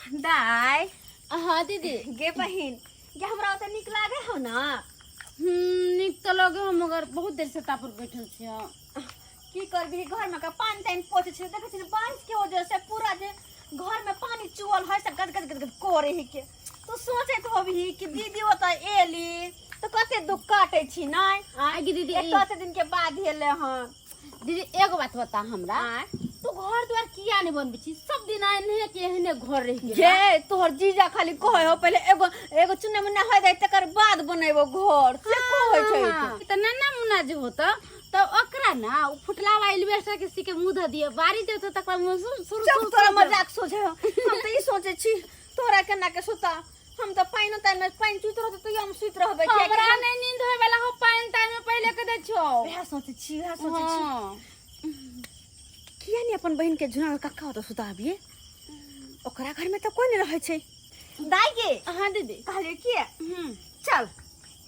दाय हाँ दीदी। गे बहिन गे हमरा ओते निक लागे हो ना। निक तो लगे हम मगर बहुत देर से तापर बैठल छियै। की करबी घर में का पानी तानी पोछे छै देखे छी बारिश के वजह से पूरा जे घर में पानी चुअल है से गद गद गद गद करे है के। तो सोचे तो अभी कि दीदी ओता एली तो कते दुख काटे छी नै। आगे दीदी एक तो दिन के बाद एले हां। दीदी एगो बात बता हमरा, तू घर द्वार किया नहीं बनबी छी? सब दिन आने के एहने घर रह गेल जे तोहर जीजा खाली कहे हो पहले एगो एगो चुन्ना मुन्ना होय दे तकर बाद बनेबो घर से कहै छै। त नन्ना मुन्ना जे होता तो ओकरा ना फुटला वाला एलिवेटर के सी के मुंह ध दिए बारी देते तक शुरू जब तोरा मजाक सोचे हो हम त ई सोचे छी तोरा केना के सुता हम त पाइन तान में पाइन चुत रहत त हम सुत रहबे कि हमरा नहीं नींद होय वाला हो पाइन तान में पहले के दे छो। वह सोचे छी किया नहीं अपन बहन के झुना कक्का हो तो सुताबिए ओकरा घर में तो कोई नहीं रहे छै। दाई गे हां दीदी कहले कि चल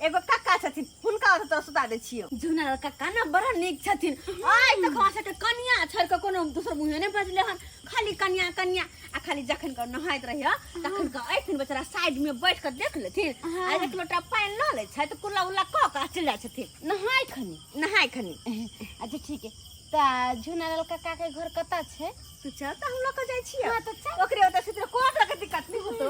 एगो कक्का छथिन हुनका तो सुता दे छियो। झुना कक्का ना बड़ा नीक छथिन। आइ तक वहां से के कन्या छोड़ के कोनो दूसर मुंह नहीं बजले हन खाली कन्या कन्या आ खाली जखन के नहाइत रहिया तखन के आइथिन बेचारा साइड में बैठ के देख लेथिन आ एक लोटा पानी न ले छै त कुल्ला उल्ला क के चल जाय छथिन नहाय खनी। अच्छा ठीक है ता झुनालाल काका के घर कता छे? तू चल त हम लोग के जाय छियै। हां त चल ओकरे ओता से कोन रके दिक्कत नहीं होतो।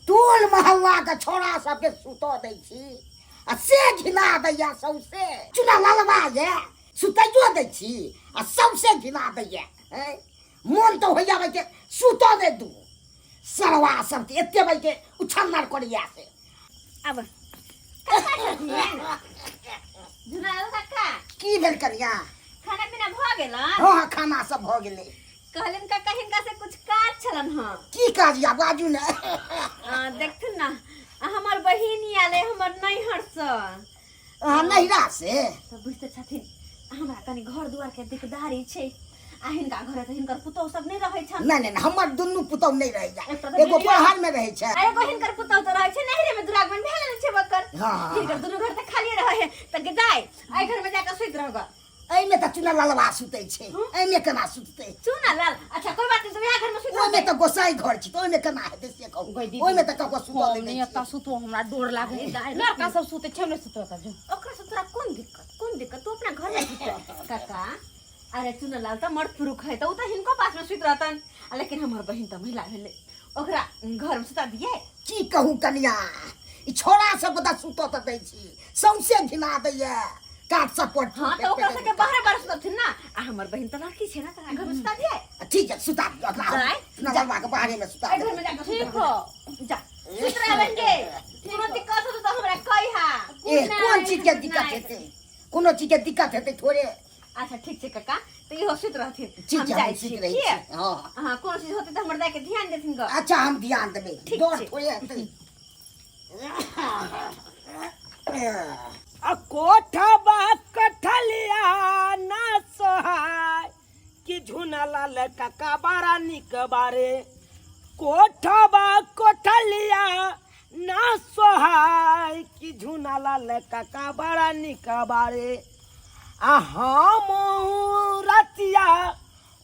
टोल मोहल्ला के छोरा सबके सुतो दै छी आ से घिना दैया सौसे। चुना लालवा ये सुतैयो दै छी आ सौसे घिना दैया। मन तो होइया भाई के सुतो दे दू सरवा सब के एते भाई के उछलनार करिया से। अब झुनालाल काका की भेल करिया? खाना पीना भ गेल? हां खाना सब भ गेलै। कहलन काका हिनका से कुछ काज छलन हां। की काज या बाजू ने। देखथुन ना हमर बहिनी आले हमर नैहर से। नैहरा से तो बुझते छथिन हमरा कनी घर दुआर के दिकदारी छै आ हिनका घरे त हिनकर पुतौ सब नहीं रहै छन। नहीं हमर दुन्नु पुतौ नहीं रह जा एगो बाहर में रहे छै आ एगो हिनकर पुतौ त रहै छै नहरे में दुरागमन भेल छै बकर। हां हिनकर दुनु घर त खाली रहै है त गदाई आई घर में जाके सुत रहगा। एमे त चुना लालवा सुतै छै एमे केना सुततै? चुना लाल अच्छा कोई बात नहीं सब घर में सुत ओमे त गोसाई घर छी त ओमे केना हेतै से कहू। ओमे त कको सुतो नहीं नहीं आता सुतो हमरा डर लागे लड़का सब सुते छै नहीं सुतो त जो ओकरा से तोरा कोन दिक्कत तू अपना घर में सुत काका। अरे चुना लाल त मर्द पुरुष है त उ त हिनको पास में सुत रहतन लेकिन हमर बहिन त महिला भेले ओकरा घर में सुता दिए। की कहू कनिया ई छोरा सब त सुतो त दै छी सौसे घिना दैया काट सपोर्ट। हां त ओकरा से के बाहर बाहर सुतथिन ना आ हमर बहिन त लड़की छै ना त घर में सुता दिए। ठीक है सुता चुना लालवा के बाहर में सुता घर में जाके ठीक हो जा सुत रहेंगे कोनो दिक्कत हो तो हमरा कहिहा। ए कोन चीज के दिक्कत हेतै? कोनो चीज के दिक्कत हेतै थोड़े। अच्छा ठीक छै काका त इहो सुत रहथिन ठीक हम है जाय हम छी। सुत रही छी। हां हां कोनो चीज होतै त हमर दाय के ध्यान देथिन ग। अच्छा हम ध्यान देबै डर थोड़े हेतै। आ कोठबा कठलिया ना सोहाय कि झुना लाल काका बारा निक बारे। कोठबा कोठलिया ना सोहाय कि झुना लाल काका बारा निक बारे। आ हम रतिया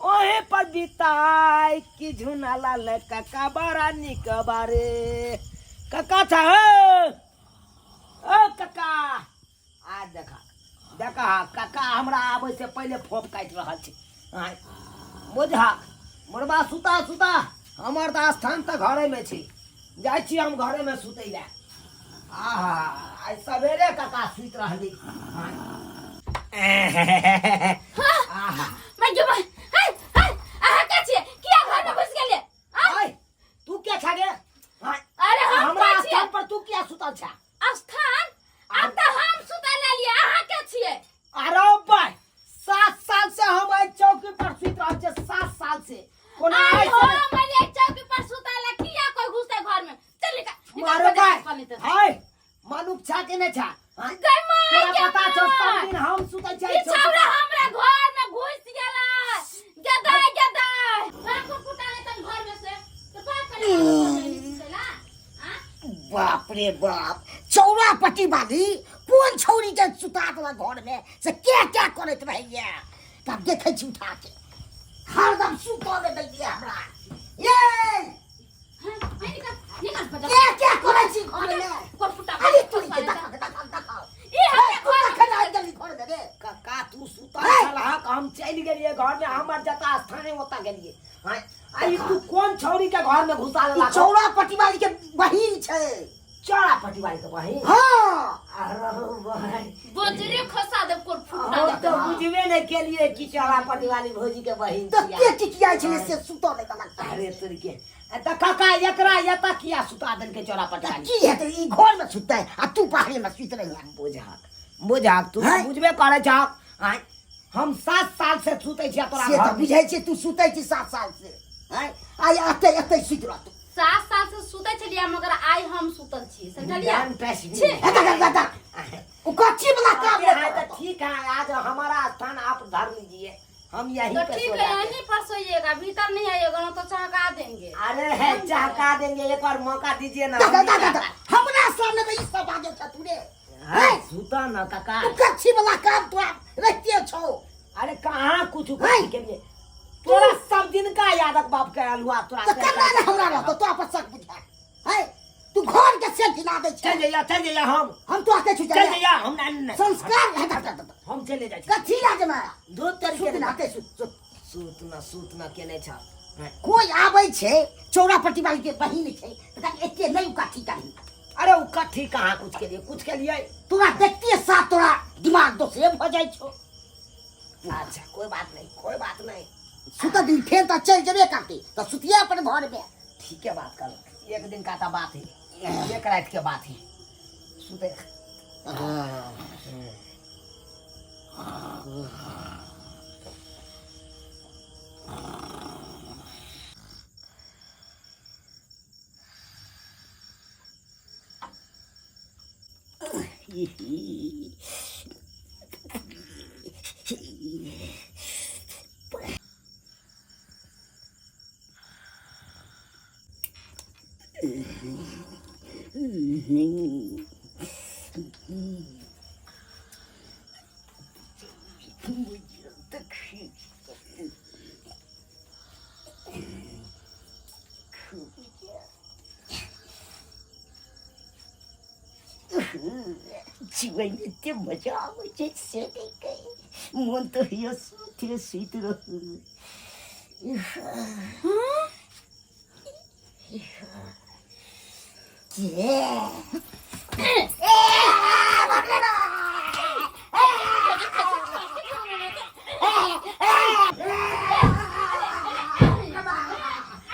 ओहे पर बिताय कि झुना लाल काका बारा निक बारे। काका था ओ काका आ देखा काका हमरा आबै से पहले फोप काट रहल छै। बुझा मोरबा सुता सुता हमर त स्थान त घरे में छै जाय छी हम घरे में सुतै ले। आहा आई सवेरे काका सुत रहली। आहा मैं जो हाय हाय आहा का छिए किया घर में घुस गेले? ओए तू क्या छा गे? अरे हम हमरा का छिए स्थान पर तू क्या सुतल छा? स्थान अब त हम सुता ले लिए आहा का छिए? अरे भाई 7 साल से हम आई चौकी पर सुत रहल छै 7 साल से। कोनो आई हो ऐसे मैंने चौकी पर सुता ले किया कोई घुसते घर में चल मारो भाई का हाय मानुक छा के ने छा? गई मार के पता छ सब दिन हम सुतै छै ई छौरा हमरा घर में घुस गेला गदाई गदाई लाखो फुटाले तन घर में से तो का करे ना। बाप रे बाप चौरा पट्टी वाली कौन छौरी के सुतात घर में से क्या क्या करत रहिया तब देखे छी उठा के हरदम सुतो दे दिया हमरा ये निकाल बेटा क्या करे छी घर में कोन फुटा अरे तोरी के देखा ई हम तू खना जल्दी घर दे रे काका तू सुता चला हम चल गेलिए घर में हमर जता स्थाने होता गेलिए हां आई तू कौन छौरी के घर में घुसा ला चौड़ा पटिवाली के बहिन छे चौड़ा पटिवाली के बहिन हां अरे भाई बोजरे खसा दे कोन फुटा हम तो बुझबे नहीं केलिए कि चौड़ा पटिवाली भौजी के बहिन तो के टिकिया छले से सुतो दे लगता अरे तोरी के त काका एकरा यता किया सुता दन के चौड़ा पटिवाली की है तो ई घर में सुतता है आ तू पहाड़ी में सुत रही है बुझाक तू हैं? बुझबे करे छ आय हम 7 साल से सुतै छी तोरा से तो घर में। बुझै छी तू सुतै छी 7 साल से हैं आई अते सुत रह तू 7 साल से सुतै छलिया मगर आइ हम सुतल छी समझलिया ज्ञान पैसे छी। दादा ओ कच्ची वाला काम है है तो ठीक है आज हमारा स्थान आप धर लीजिए हम यहीं तो पे ठीक सो है जाएंगे। यहीं पर सोइएगा भीतर नहीं आइएगा ना तो चहका देंगे अरे है चहका देंगे एक बार मौका दीजिए ना दादा हमरा सामने में ई सब बाजे छ तू रे है सुता ना काका ओ कच्ची वाला काम तो रहते छो अरे कहाँ कुछ हैं? के लिए तोरा सब दिन का यादक बाप के अलुआ तोरा तो करना ना हमरा रह तो अपन शक बुझा है तू घर के से खिला दे चल छे जाइए हम तो आके छु चल जा जाइए हम नहीं संस्कार है दादा हम चले जाए कच्ची लाज में दो तरीके सुत नाते सुत सूतना केने छ कोई आबै छे चौड़ा पट्टीवाली के बहिन छे त एते नहीं काठी करी अरे वो कठी कहाँ कुछ के लिए तोरा देखते साथ तोरा दिमाग दोसरे भ जाय छो अच्छा कोई बात नहीं सुत दिन फेर त चल जेबे करती त सुतिया अपन घर में ठीक है बात कर एक दिन का तो बात है एक रात के बात है सुते जीवन में ते मजा आवे छे से देखे मन तो यो सुते सुत रहू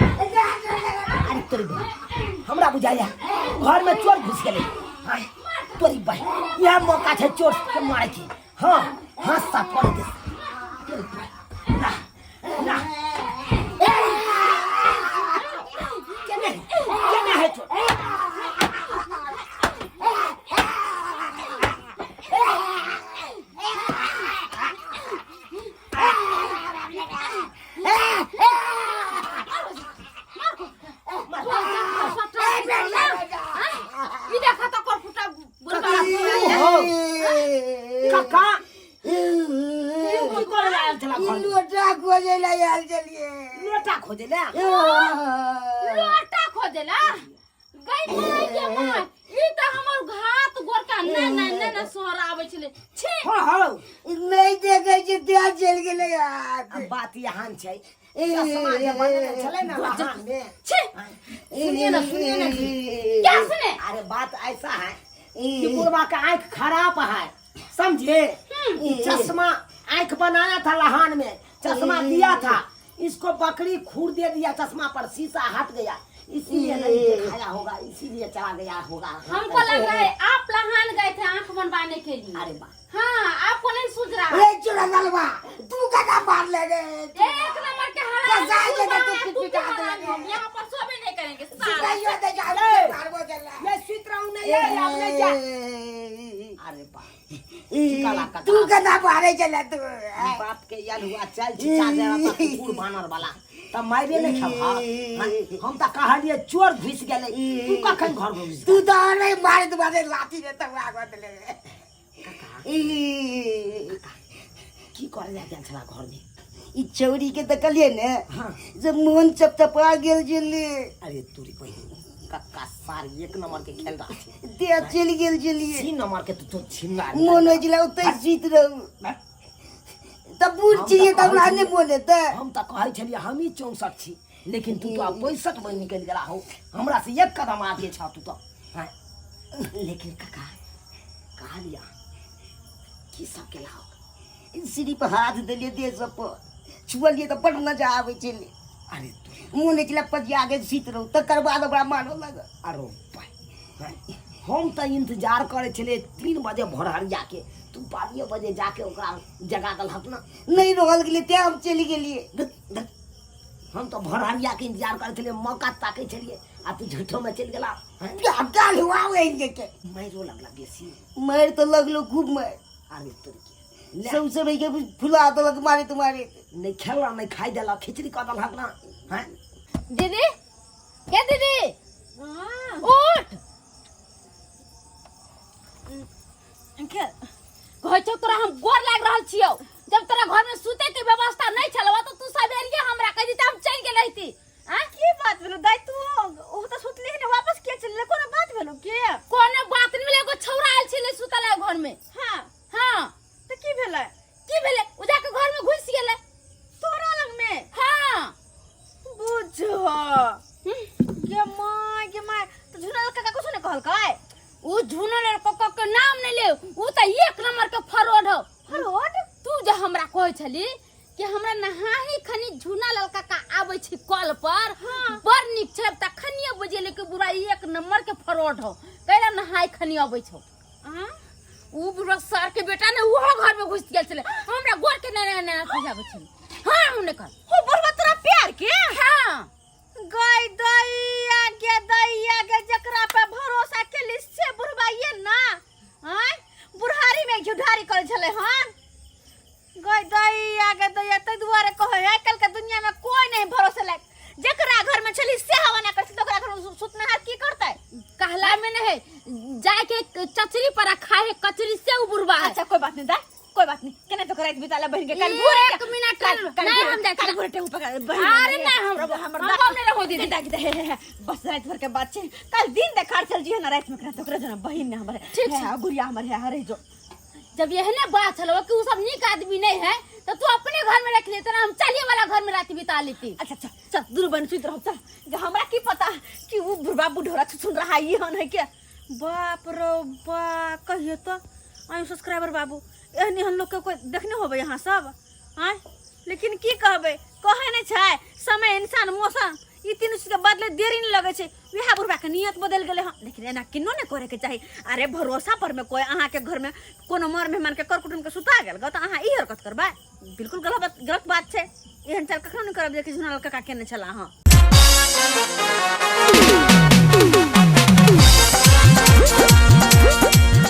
अरे तोरी बहन हमरा बुझाया घर में चोर घुस गेले हाय तोरी बहन यह मौका है चोर के मारे की हाँ हाँ सब पड़ दे तोरी बहन ना ना क्या है चोर ई देखा तो कोन फुटा काका ये कोई कर आयल चला घर लोटा खोजे ला यार चलिए लोटा खोजे ले लोटा खोदेला गई माय के माय ई त हमर घात गोरका ना सोहर आबै छले छी हाँ नहीं देखे जे त्या चल गेले यार अब बात यहाँ छै समाज बने चले ना वहाँ में छी सुनिए ना क्या सुने अरे बात ऐसा है कि बुढ़वा का आँख खराब है समझे चश्मा आँख बनाया था लहान में चश्मा दिया था इसको बकरी खूर दे दिया चश्मा पर शीशा हट गया इसीलिए नहीं दिखाया होगा इसीलिए चला गया होगा हमको लग रहा है आप लहान गए थे आंख बनवाने के लिए अरे वाह हाँ आपको नहीं सूझ रहा है ए चुरा गलवा तू का मार ले रे एक नंबर के हराम जाए तू जगह बड़ा, तू तू पिटा बड़ा, देंगे। हम यहाँ पर सोबे नहीं करेंगे सिपाहियों साला। दे जा मारबो चला मैं सुत रहा हूँ नहीं है आपने क्या अरे वाह तू का मारे चला तू बाप के यार हुआ चल चिचा दे रहा था कुकुर बानर वाला तब मारे नहीं खा हम तो कहलिए चोर घुस गेले तू कखन घर में घुस तू तो नहीं मारे तुम्हारे लाठी रे तब आगो ले की करे जा गेल छला घर में ई चौरी के देखलिए ने हाँ जब मोहन चपचपा गेल जले अरे तोरी बहन कक्का सार एक नंबर के खेल रहा छे दे चल गेल जलिए 3 नंबर के तो छिंगा मोन जिला उतै जीत रहू तब बूढ़ छिए तब लाने बोले त हम त कहै छलिए हम ही 64 छी लेकिन तू तो 65 में निकल गेला हो हमरा से एक कदम आगे छ तू तो हाँ। लेकिन कक्का कहा लिया की सब के लाओ सीढ़ी पर हाथ देलिए दे सब पर छुअलिए तो बड़ मजा आवे चले अरे तू मुंह निकला पजी आगे सीत रहू तकर बाद बड़ा मानो लग अरे भाई हम तो इंतजार करे छले 3 बजे भोरहरिया के तू 12 बजे जाके ओकरा जगा दलहक ना नहीं रहल गेलिए ते हम चली गेलिए हम तो भोरहरिया के इंतजार करे छले मौका ताके छलिए आ तू झूठो में चल गेला गाल हुआ वे के मारो लगला बेसी मार तो लगलो खूब मार अरे तोर के सबसे भाई के फुला तो लग मारे तुम्हारे नहीं खेला नहीं खाई देला खिचड़ी का दलहक ना हैं दीदी क्या दीदी हाँ उठ के कहै छौ तोरा हम गोर लाग रहल छियौ जब तोरा घर में सूते के व्यवस्था नहीं छलवा तो तू सबेरिया हमरा कह दी त हम चल गेल रहिती आ की बात भेलो दाई तू ओ तो सुतली ने वापस के चलले कोनो बात भेलो के कोनो बात नहीं भेले एगो छौरा आइल छले सुतला घर में हां हां तो की भेलै की भेले उ जाके घर में घुस गेले तोरा लग में हां बुझ के माय तो झुनल काका कुछ ने कहल काय उ झुनल कक्का के नाम नहीं ले उ त एक नंबर के फरोड हो फरोड तू जे हमरा कहै छली कि हमरा नहाही खनी झुना ललका का आबै छी कॉल पर बड़ निक छै तखनिए बुझेले कि बुरा एक नंबर के फरोड हो कैला नहाई खनी आबै छौ हां उ बुरा सर के बेटा ने उहो घर में घुस गेल छले हमरा गोर के ना खजाबै छली हां हमने कर हो बरबा तोरा प्यार के हां गई दैया के जकरा पे भरोसा केली से बुढ़बाइए ना हां बुढ़ारी में झुठारी करे छले हां गई दैया त दुआरे कहे है कल के दुनिया में कोई नहीं भरोसा लायक जकरा घर में छली से हवा ना करसी तो ओकरा घर में सुतना हाथ की करतै कहला में नहीं जाके चचरी पर खाए कचरी से उ बुढ़बा है अच्छा कोई बात नहीं दा कोई बात नहीं केने तो कराइत बिताला बहन के कल एक मिनट नहीं हम जाके कल घुरे टेऊ पकड़ बहन अरे नहीं हम नहीं रहो दीदी बस रात भर के बात छे कल दिन देखार चल जी ना रात में करा तो ओकरा जना बहन ने हमरे ठीक है गुड़िया हमर है हरे जो जब यह ना बात चलो कि वो सब नीक आदमी नहीं है तो तू अपने घर में रख लेते ना हम चलिए वाला घर में रात बिता लेती अच्छा अच्छा चल दूर बन सुत रहो चल कि हमरा की पता कि वो बुढ़वा बुढ़ोरा सुन रहा है ये है क्या बाप रो बा कहियो तो आई सब्सक्राइबर बाबू एहनी हम लोग के कोई देखने होबे यहाँ सब हां लेकिन की कहबे कहे नहीं छै समय इंसान मौसम ई तीन चीज के बदले देरी नहीं लगे छै वह बुढ़वा के नियत बदल गेले हां लेकिन एना किनो ने करे के चाही अरे भरोसा पर में कोई अहाँ के घर में कोनो मर मेहमान के कर कुटुम के सुता गेल ग त अहाँ ई हरकत करबा बिल्कुल गलत बात छै एहन चल कखनो नहीं करब जे कि झुना काका केने छला हां